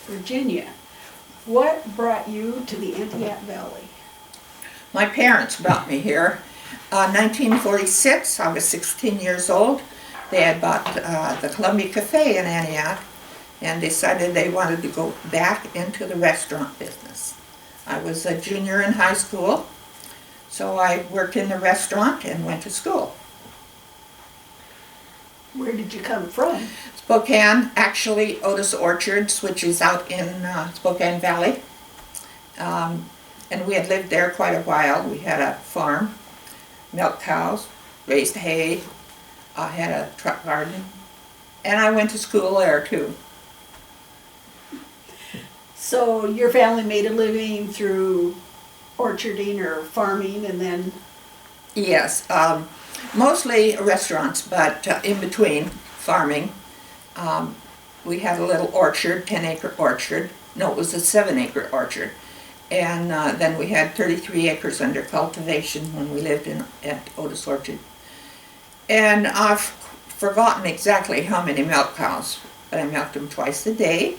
Virginia. What brought you to the Entiat Valley? My parents brought me here. 1946, I was 16 years old. They had bought the Columbia Cafe in Entiat and decided they wanted to go back into the restaurant business. I was a junior in high school, so I worked in the restaurant and went to school. Where did you come from? Spokane, actually Otis Orchards, which is out in Spokane Valley. And we had lived there quite a while. We had a farm, milked cows, raised hay, had a truck garden, and I went to school there too. So your family made a living through orcharding or farming and then... Yes, mostly restaurants, but in between farming. We had a little orchard, 10-acre orchard. No, it was a 7-acre orchard. And then we had 33 acres under cultivation when we lived at Otis Orchard. And I've forgotten exactly how many milk cows, but I milked them twice a day,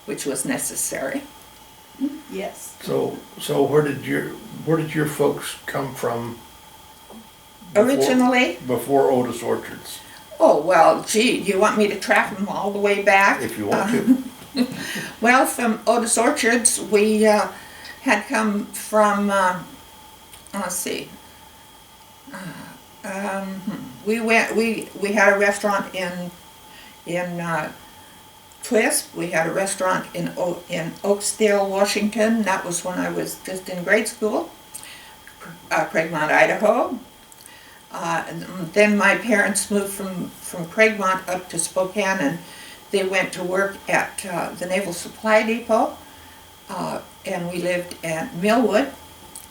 which was necessary. Yes. So where did your folks come from? Originally? Before Otis Orchards. Oh, well, gee, you want me to track them all the way back? If you want to. Well, from Otis Orchards, we had come from, let's see, we had a restaurant in Twisp. We had a restaurant in Oakdale, Washington. That was when I was just in grade school. Craigmont, Idaho. And then my parents moved from Craigmont up to Spokane, and they went to work at the Naval Supply Depot, and we lived at Millwood.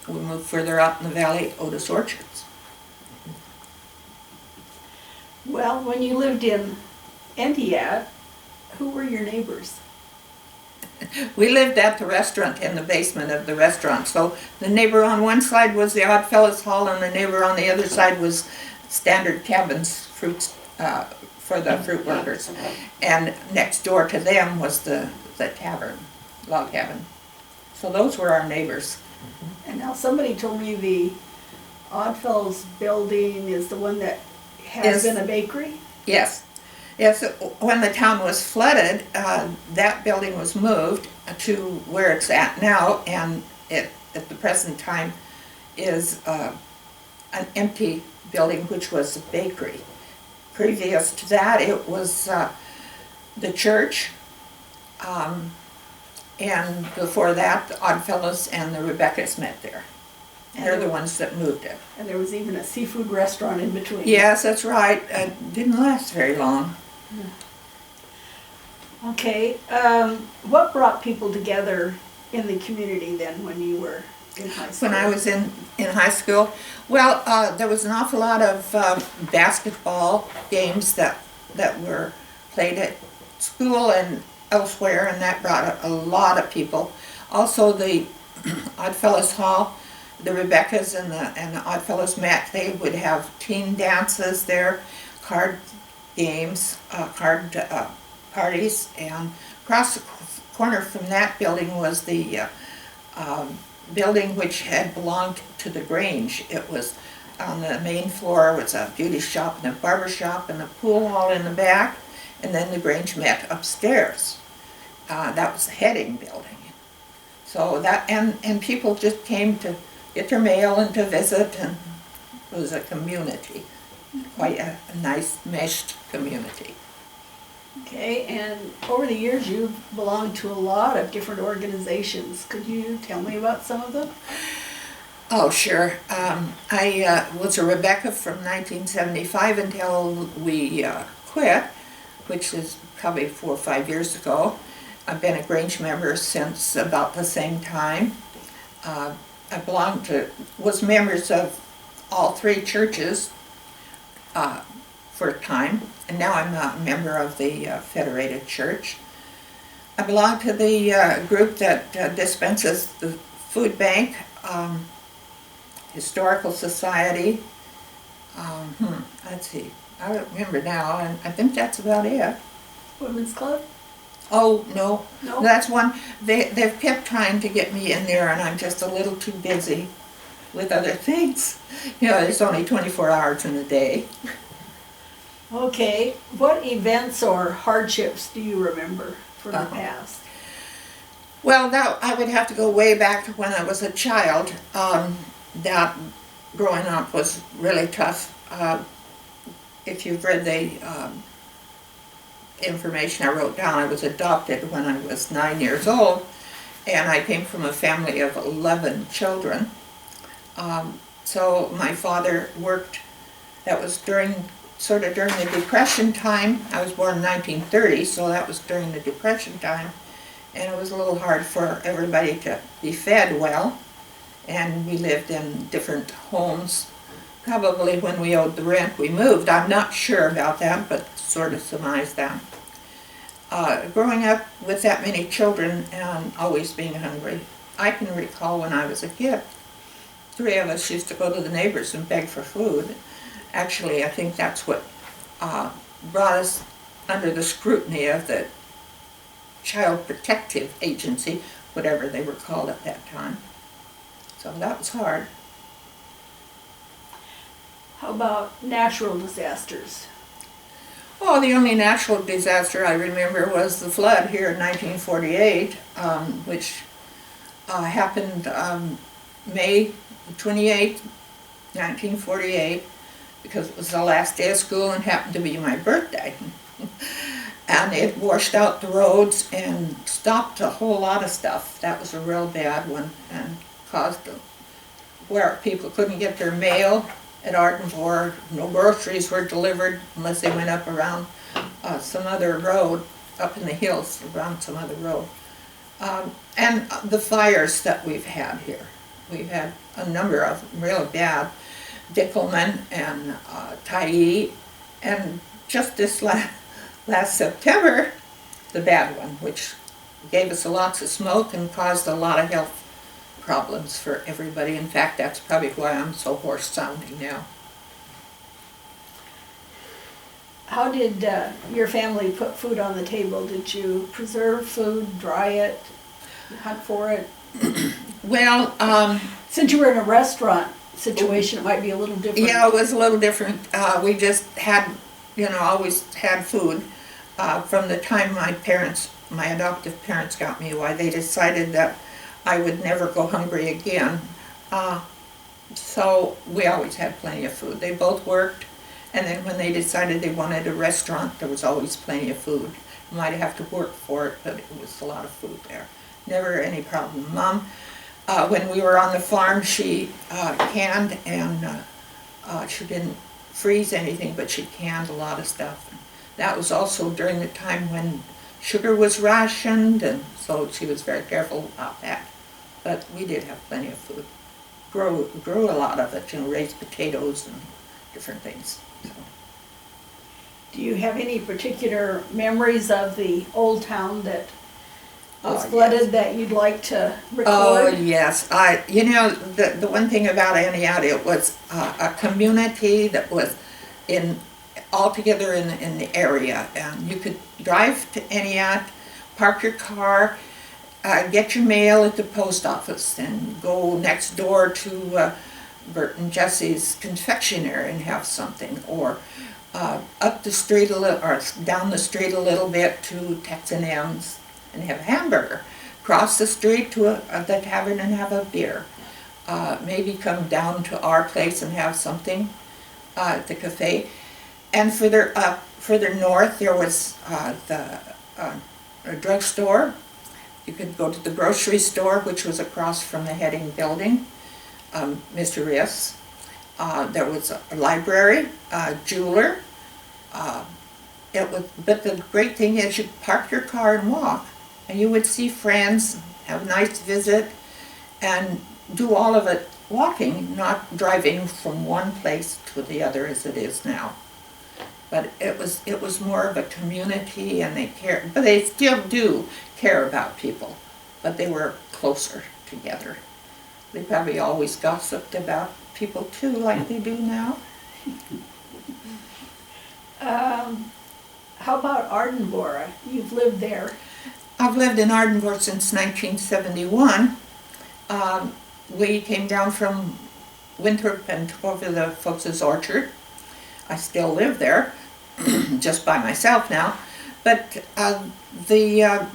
We moved further out in the valley, Otis Orchards. Well, when you lived in Entiat, who were your neighbors? We lived at the restaurant in the basement of the restaurant, so the neighbor on one side was the Odd Fellows Hall, and the neighbor on the other side was Standard Cabins fruits for the fruit workers. And next door to them was the tavern, log cabin. So those were our neighbors. And now somebody told me the Oddfellows building is the one that has been a bakery? Yes. Yes, when the town was flooded, that building was moved to where it's at now, and it, at the present time, is an empty building, which was a bakery. Previous to that, it was the church, and before that, the Oddfellows and the Rebeccas met there. And they're the ones that moved it. And there was even a seafood restaurant in between. Yes, that's right. It didn't last very long. Okay, what brought people together in the community then when you were in high school? When I was in high school, well, there was an awful lot of basketball games that were played at school and elsewhere, and that brought a lot of people. Also, the Oddfellows Hall, the Rebeccas and the Oddfellows met. They would have teen dances there, card games, card parties, and across the corner from that building was the building which had belonged to the Grange. It was on the main floor was a beauty shop and a barber shop and a pool hall in the back, and then the Grange met upstairs. That was the heading building. So that, and people just came to get their mail and to visit, and it was a community, quite a nice meshed community. Okay, and over the years you've belonged to a lot of different organizations. Could you tell me about some of them? Oh, sure. I was a Rebecca from 1975 until we quit, which is probably 4 or 5 years ago. I've been a Grange member since about the same time. I was members of all 3 churches for a time, and now I'm a member of the Federated Church. I belong to the group that dispenses the food bank, Historical Society. Let's see, I don't remember now, and I think that's about it. Women's Club? Oh, no. No? That's one, they've kept trying to get me in there and I'm just a little too busy with other things. You know, there's only 24 hours in a day. Okay, what events or hardships do you remember from the past? Well, that, I would have to go way back to when I was a child. That growing up was really tough. If you've read the information I wrote down, I was adopted when I was 9 years old, and I came from a family of 11 children. So my father worked, that was sort of during the Depression time. I was born in 1930, so that was during the Depression time, and it was a little hard for everybody to be fed well, and we lived in different homes. Probably when we owed the rent, we moved. I'm not sure about that, but sort of surmise that. Growing up with that many children and always being hungry, I can recall when I was a kid, 3 of us used to go to the neighbors and beg for food. Actually, I think that's what brought us under the scrutiny of the Child Protective Agency, whatever they were called at that time. So that was hard. How about natural disasters? Oh, the only natural disaster I remember was the flood here in 1948, which happened May 28, 1948, because it was the last day of school and happened to be my birthday. And it washed out the roads and stopped a whole lot of stuff. That was a real bad one and caused where people couldn't get their mail at Ardenvoir. No groceries were delivered unless they went up around some other road, up in the hills around some other road. And the fires that we've had here. We've had a number of them, real bad. Dickelman and Tyee, and just this last September, the bad one, which gave us lots of smoke and caused a lot of health problems for everybody. In fact, that's probably why I'm so hoarse sounding now. How did your family put food on the table? Did you preserve food, dry it, hunt for it? Well, Since you were in a restaurant situation, it might be a little different. yeah, it was a little different. We just had, always had food. From the time my adoptive parents got me, why they decided that I would never go hungry again. So we always had plenty of food. They both worked, and then when they decided they wanted a restaurant, there was always plenty of food. You might have to work for it, but it was a lot of food there. Never any problem. Mom, when we were on the farm, she canned, and she didn't freeze anything, but she canned a lot of stuff. That was also during the time when sugar was rationed, and so she was very careful about that. But we did have plenty of food. Grew a lot of it, raised potatoes and different things. So. Do you have any particular memories of the old town that was flooded, yes, that you'd like to record? Oh, yes. The one thing about Entiat, it was a community that was all together in the area. And you could drive to Entiat, park your car, get your mail at the post office, and go next door to Bert and Jesse's confectionery and have something, or up the street a little, or down the street a little bit to Tex and M's and have a hamburger. Cross the street to the tavern and have a beer. Maybe come down to our place and have something at the cafe. And further north, there was the drugstore. You could go to the grocery store, which was across from the Heading building, Mr. Riss. There was a library, a jeweler. But the great thing is you park your car and walk, and you would see friends, have a nice visit, and do all of it walking, not driving from one place to the other as it is now. But it was more of a community, and they cared, but they still do care about people, but they were closer together. They probably always gossiped about people too, like they do now. How about Ardenvoir? You've lived there. I've lived in Ardenvoir since 1971. We came down from Winthrop and took over the folks' orchard. I still live there, just by myself now. But the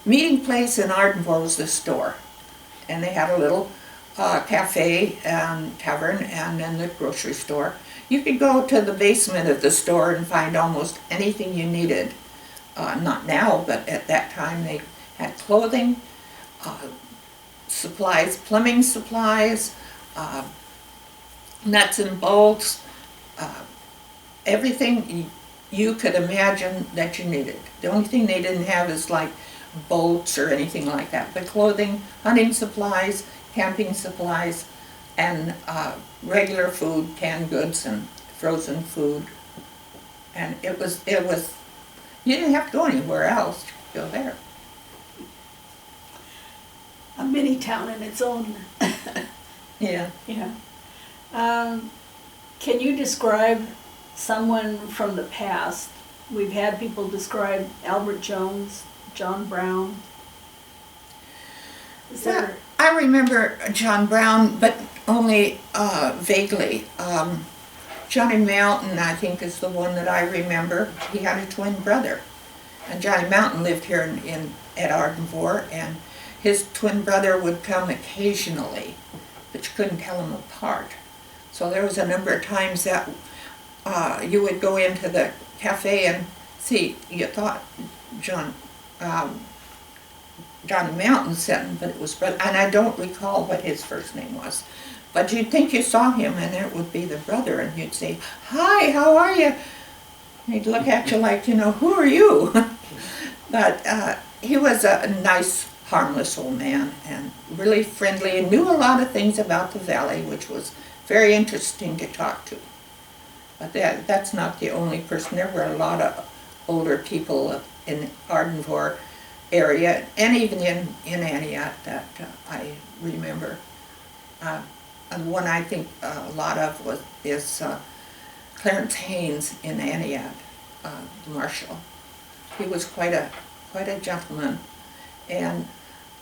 meeting place in Ardenvoir was the store. And they had a little cafe and tavern and then the grocery store. You could go to the basement of the store and find almost anything you needed. Not now, but at that time they had clothing, supplies, plumbing supplies, nuts and bolts, everything you could imagine that you needed. The only thing they didn't have is like boats or anything like that, but clothing, hunting supplies, camping supplies, and regular food, canned goods and frozen food. And it was, you didn't have to go anywhere else, you could go there. A mini town in its own. Yeah. Yeah. Can you describe someone from the past? We've had people describe Albert Jones, John Brown. Is Well, there, I remember John Brown, but only vaguely. Johnny Mountain, I think, is the one that I remember. He had a twin brother. And Johnny Mountain lived here at Ardenvoir, and his twin brother would come occasionally, but you couldn't tell them apart. So there was a number of times that you would go into the cafe and see, you thought Johnny Mountain sitting, but it was brother, and I don't recall what his first name was. But you'd think you saw him, and it would be the brother, and you'd say, "Hi, how are you?" And he'd look at you like, "Who are you?" But he was a nice, harmless old man, and really friendly, and knew a lot of things about the valley, which was very interesting to talk to. But that's not the only person. There were a lot of older people in Ardenvoir area, and even in Entiat that I remember. And one I think a lot of is Clarence Haynes in Entiat, the marshal. He was quite a gentleman, and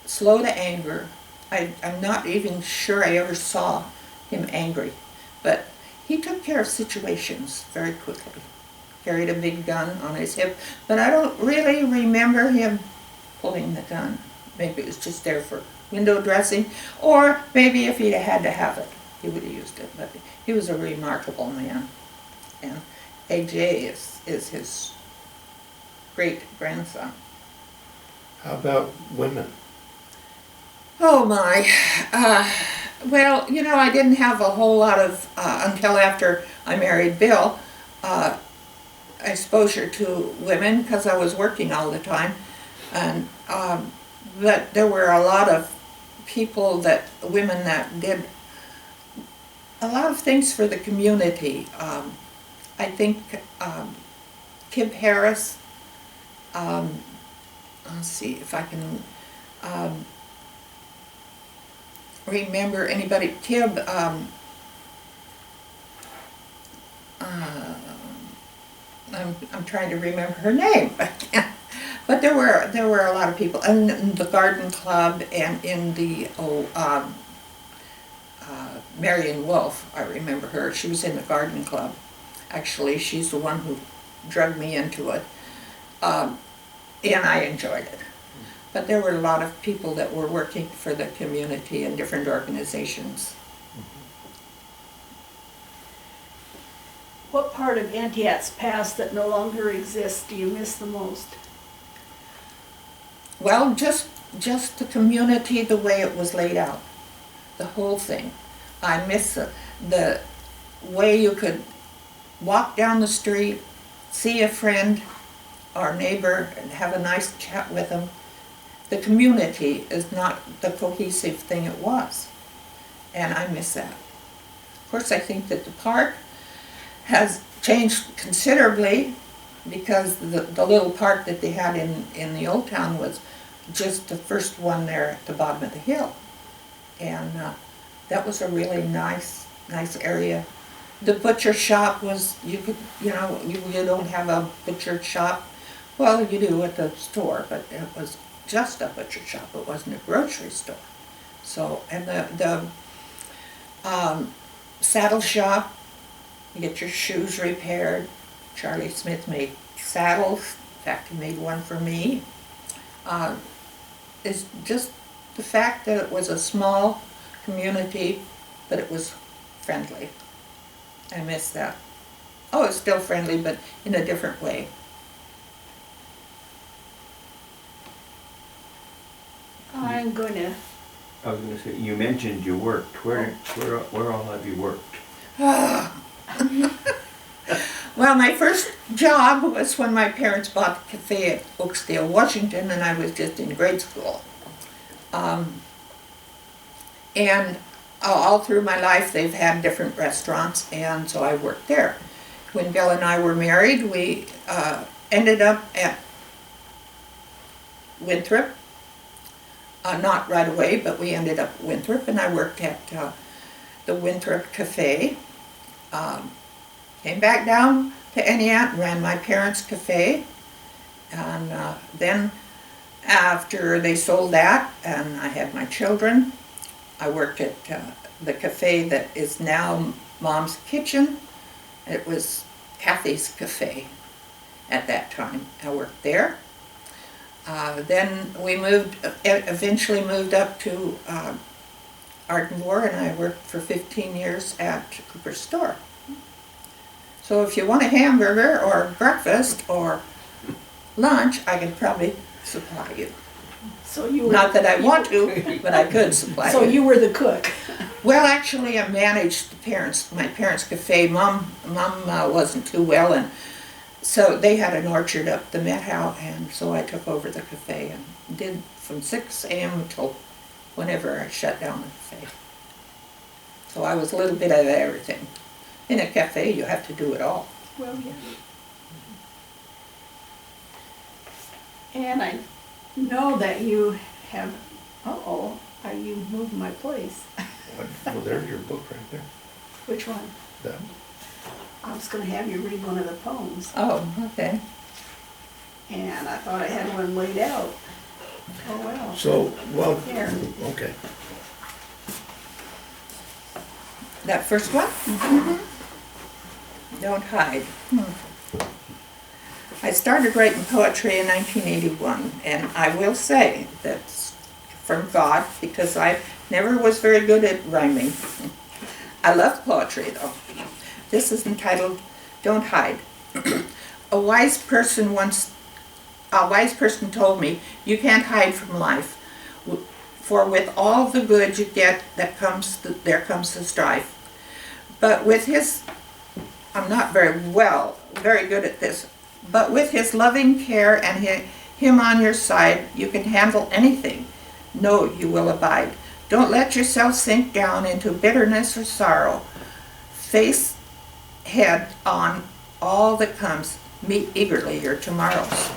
slow to anger. I'm not even sure I ever saw him angry, but he took care of situations very quickly. Carried a big gun on his hip, but I don't really remember him pulling the gun. Maybe it was just there for window dressing, or maybe if he had to have it, he would have used it. But he was a remarkable man, and AJ is his great-grandson. How about women? Oh my. Well, I didn't have a whole lot of, until after I married Bill, exposure to women, because I was working all the time. And but there were a lot of women that did a lot of things for the community. I think Kib Harris, let's see if I can remember anybody. Kib, I'm trying to remember her name. But there were a lot of people, and in the garden club, and in the Marion Wolf. I remember her. She was in the garden club. Actually, she's the one who drugged me into it, and I enjoyed it. But there were a lot of people that were working for the community in different organizations. what part of Entiat's past that no longer exists do you miss the most? Well, just the community, the way it was laid out, the whole thing. I miss the way you could walk down the street, see a friend or neighbor, and have a nice chat with them. The community is not the cohesive thing it was, and I miss that. Of course, I think that the park has changed considerably, because the little park that they had in the old town was just the first one there at the bottom of the hill. And that was a really nice area. The butcher shop was, you don't have a butcher shop. Well, you do at the store, but it was just a butcher shop. It wasn't a grocery store. So, and the saddle shop, you get your shoes repaired. Charlie Smith made saddles. In fact, he made one for me. It's just the fact that it was a small community, but it was friendly. I miss that. Oh, it's still friendly, but in a different way. I'm going to, I was gonna say, you mentioned you worked. Where all have you worked? Well, my first job was when my parents bought the cafe at Oakdale, Washington, and I was just in grade school. And all through my life, they've had different restaurants, and so I worked there. When Bill and I were married, we ended up at Winthrop. Not right away, but we ended up at Winthrop, and I worked at the Winthrop Cafe. Came back down to Entiat, ran my parents' cafe, and then after they sold that and I had my children, I worked at the cafe that is now Mom's Kitchen. It was Kathy's Cafe at that time. I worked there. Then we eventually moved up to Ardenvoir, and I worked for 15 years at Cooper's store. So if you want a hamburger or breakfast or lunch, I could probably supply you. so you were. Not that I want to, but I could supply So you. you were the cook. Well, actually, I managed my parents' cafe. Mom wasn't too well, and so they had an orchard up the Met-How, and so I took over the cafe and did from 6 a.m. until whenever I shut down the cafe. So I was a little bit of everything. In a cafe, you have to do it all. Well, yeah. And I know that you have, you moved my place. Well, there's your book right there. Which one? That, I was gonna have you read one of the poems, Oh, okay. and I thought I had one laid out. Oh, well. so, well, Here. okay. That first one? Don't hide. I started writing poetry in 1981, and I will say that's from God, because I never was very good at rhyming. I love poetry, though. This is entitled, Don't Hide. A wise person told me, you can't hide from life, for with all the good you get, there comes the strife. But with his, I'm not very good at this, but with his loving care and him on your side, you can handle anything. No, you will abide. Don't let yourself sink down into bitterness or sorrow. Face head on all that comes. Meet eagerly your tomorrows.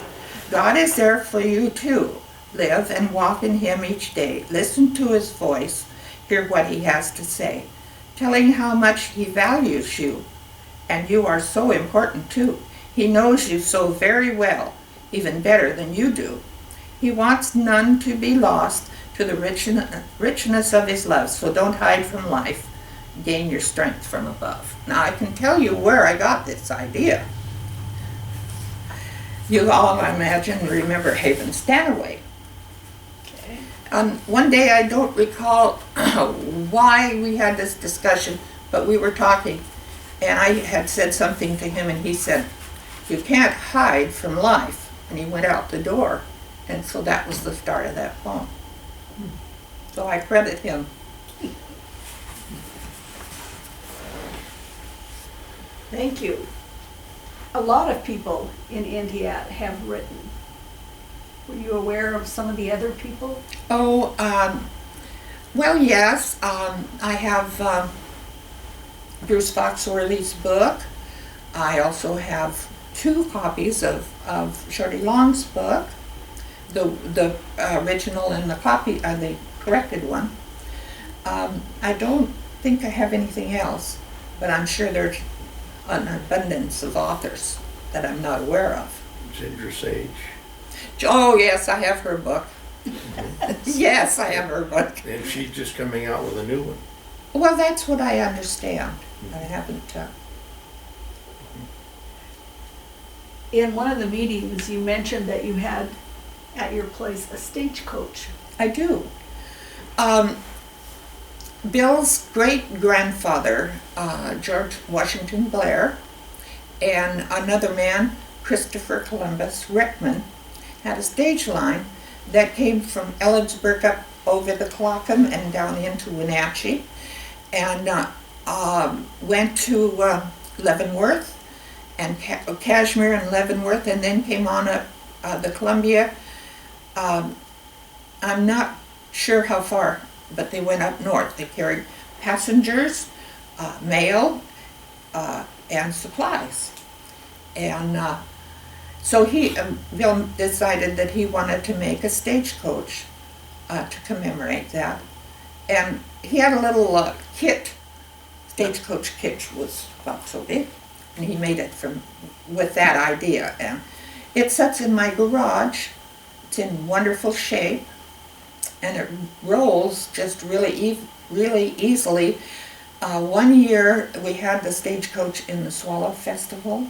God is there for you too. Live and walk in him each day. Listen to his voice. Hear what he has to say. Telling how much he values you. And you are so important too. He knows you so very well, even better than you do. He wants none to be lost to the richness of his love. So don't hide from life. Gain your strength from above. Now I can tell you where I got this idea. You all, I imagine, remember Haven Stanaway. Okay. One day, I don't recall why we had this discussion, but we were talking, and I had said something to him, and he said, you can't hide from life. And he went out the door, and so that was the start of that poem. So I credit him. Thank you. A lot of people in Entiat have written. Were you aware of some of the other people? Oh, well, yes. I have Bruce Foxworthy's book. I also have 2 copies of Shorty Long's book, the original and the corrected one. I don't think I have anything else, but I'm sure there's an abundance of authors that I'm not aware of. Ginger Sage. Oh yes, I have her book. Yes, I have heard one. And she's just coming out with a new one. Well, that's what I understand. I haven't, In one of the meetings, you mentioned that you had at your place a stagecoach. I do. Bill's great-grandfather, George Washington Blair, and another man, Christopher Columbus Rickman, had a stage line that came from Ellensburg up over the Clackham and down into Wenatchee, and went to Leavenworth and Cashmere and Leavenworth, and then came on up the Columbia. I'm not sure how far, but they went up north. They carried passengers, mail, and supplies. And so Bill decided that he wanted to make a stagecoach to commemorate that. And he had a little kit, stagecoach kit was about so big, and he made it with that idea. And it sits in my garage. It's in wonderful shape, and it rolls just really easily. One year we had the stagecoach in the Swallow Festival,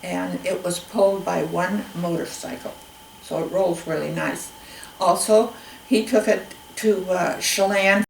and it was pulled by one motorcycle, so it rolls really nice. Also, he took it to Chelan